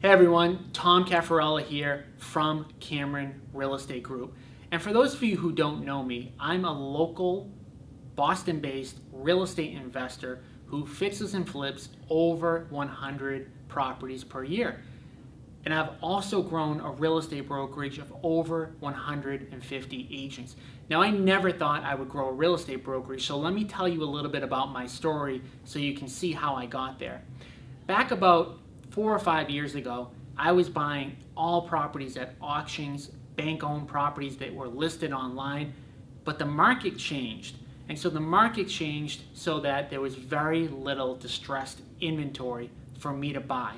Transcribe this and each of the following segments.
Hey everyone, Tom Caffarella here from Cameron Real Estate Group. And for those of you who don't know me, I'm a local Boston-based real estate investor who fixes and flips over 100 properties per year. And I've also grown a real estate brokerage of over 150 agents. Now, I never thought I would grow a real estate brokerage, so let me tell you a little bit about my story so you can see how I got there. Back about 4 or 5 years ago, I was buying all properties at auctions, bank-owned properties that were listed online, but the market changed. And so the market changed so that there was very little distressed inventory for me to buy.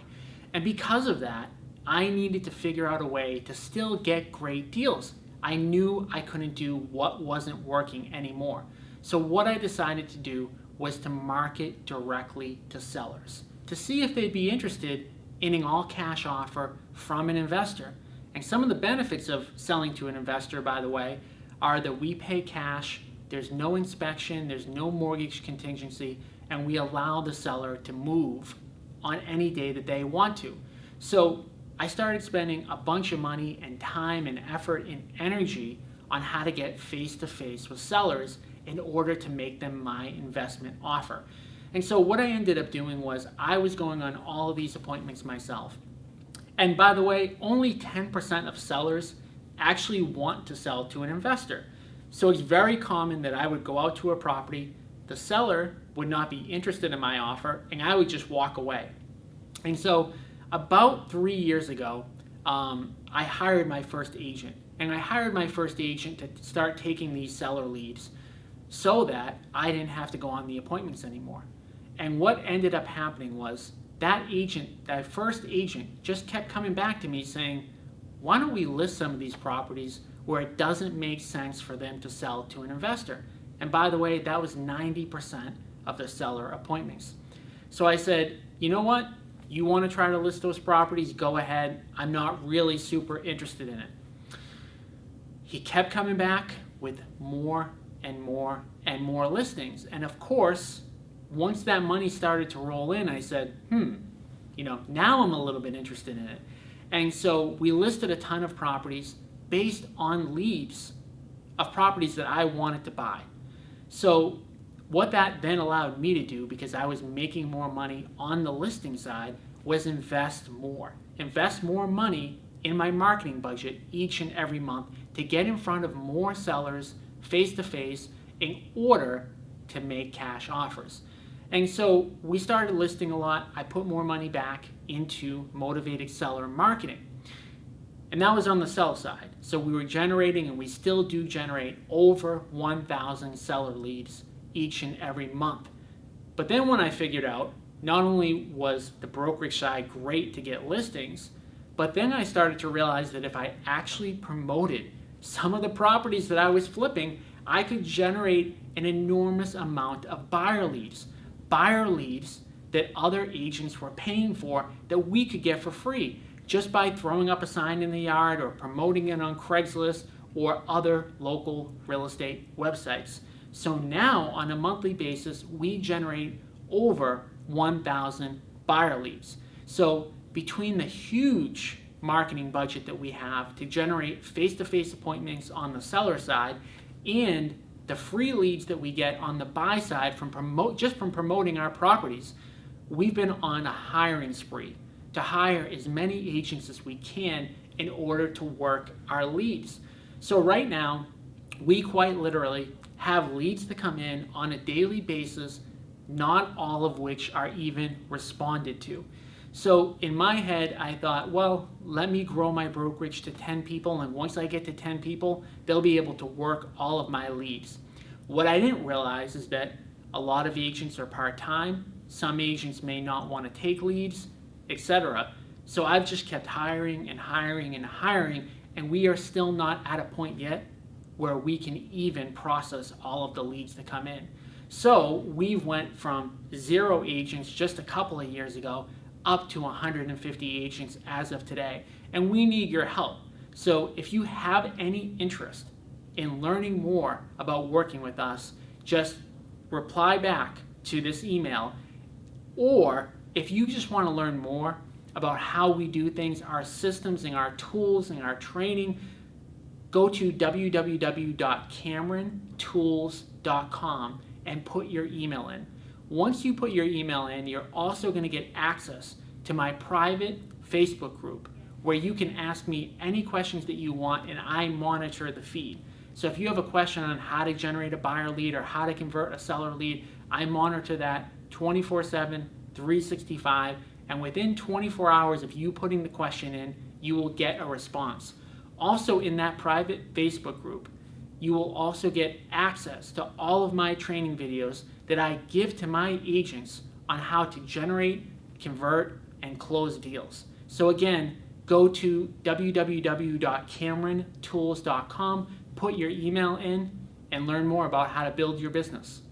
And because of that, I needed to figure out a way to still get great deals. I knew I couldn't do what wasn't working anymore. So what I decided to do was to market directly to sellers, to see if they'd be interested in an all-cash offer from an investor. And some of the benefits of selling to an investor, by the way, are that we pay cash, there's no inspection, there's no mortgage contingency, and we allow the seller to move on any day that they want to. So I started spending a bunch of money and time and effort and energy on how to get face-to-face with sellers in order to make them my investment offer. And so what I ended up doing was I was going on all of these appointments myself. And by the way, only 10% of sellers actually want to sell to an investor. So it's very common that I would go out to a property, the seller would not be interested in my offer, and I would just walk away. And so about 3 years ago, I hired my first agent. And I hired my first agent to start taking these seller leads so that I didn't have to go on the appointments anymore. And what ended up happening was that agent, that first agent, just kept coming back to me saying, why don't we list some of these properties where it doesn't make sense for them to sell to an investor? And by the way, that was 90% of the seller appointments. So I said, you know what? You want to try to list those properties? Go ahead. I'm not really super interested in it. He kept coming back with more and more and more listings. And of course, once that money started to roll in, I said, now I'm a little bit interested in it. And so we listed a ton of properties based on leads of properties that I wanted to buy. So what that then allowed me to do, because I was making more money on the listing side, was invest more money in my marketing budget each and every month to get in front of more sellers face to face in order to make cash offers. And so we started listing a lot. I put more money back into motivated seller marketing. And that was on the sell side. So we were generating, and we still do generate, over 1,000 seller leads each and every month. But then when I figured out, not only was the brokerage side great to get listings, but then I started to realize that if I actually promoted some of the properties that I was flipping, I could generate an enormous amount of buyer leads that other agents were paying for that we could get for free just by throwing up a sign in the yard or promoting it on Craigslist or other local real estate websites. So now on a monthly basis, we generate over 1,000 buyer leads. So between the huge marketing budget that we have to generate face-to-face appointments on the seller side and the free leads that we get on the buy side from promoting our properties, we've been on a hiring spree to hire as many agents as we can in order to work our leads. So right now, we quite literally have leads that come in on a daily basis, not all of which are even responded to. So in my head, I thought, well, let me grow my brokerage to 10 people, and once I get to 10 people, they'll be able to work all of my leads. What I didn't realize is that a lot of agents are part-time, some agents may not want to take leads, etc. So I've just kept hiring and hiring and hiring, and we are still not at a point yet where we can even process all of the leads that come in. So we went from 0 agents just a couple of years ago up to 150 agents as of today. And we need your help. So if you have any interest in learning more about working with us, just reply back to this email. Or if you just want to learn more about how we do things, our systems and our tools and our training, go to www.camerontools.com and put your email in. Once you put your email in, you're also going to get access to my private Facebook group where you can ask me any questions that you want, and I monitor the feed. So if you have a question on how to generate a buyer lead or how to convert a seller lead, I monitor that 24/7, 365, and within 24 hours of you putting the question in, you will get a response. Also in that private Facebook group, you will also get access to all of my training videos that I give to my agents on how to generate, convert, and close deals. So again, go to www.camerontools.com, put your email in, and learn more about how to build your business.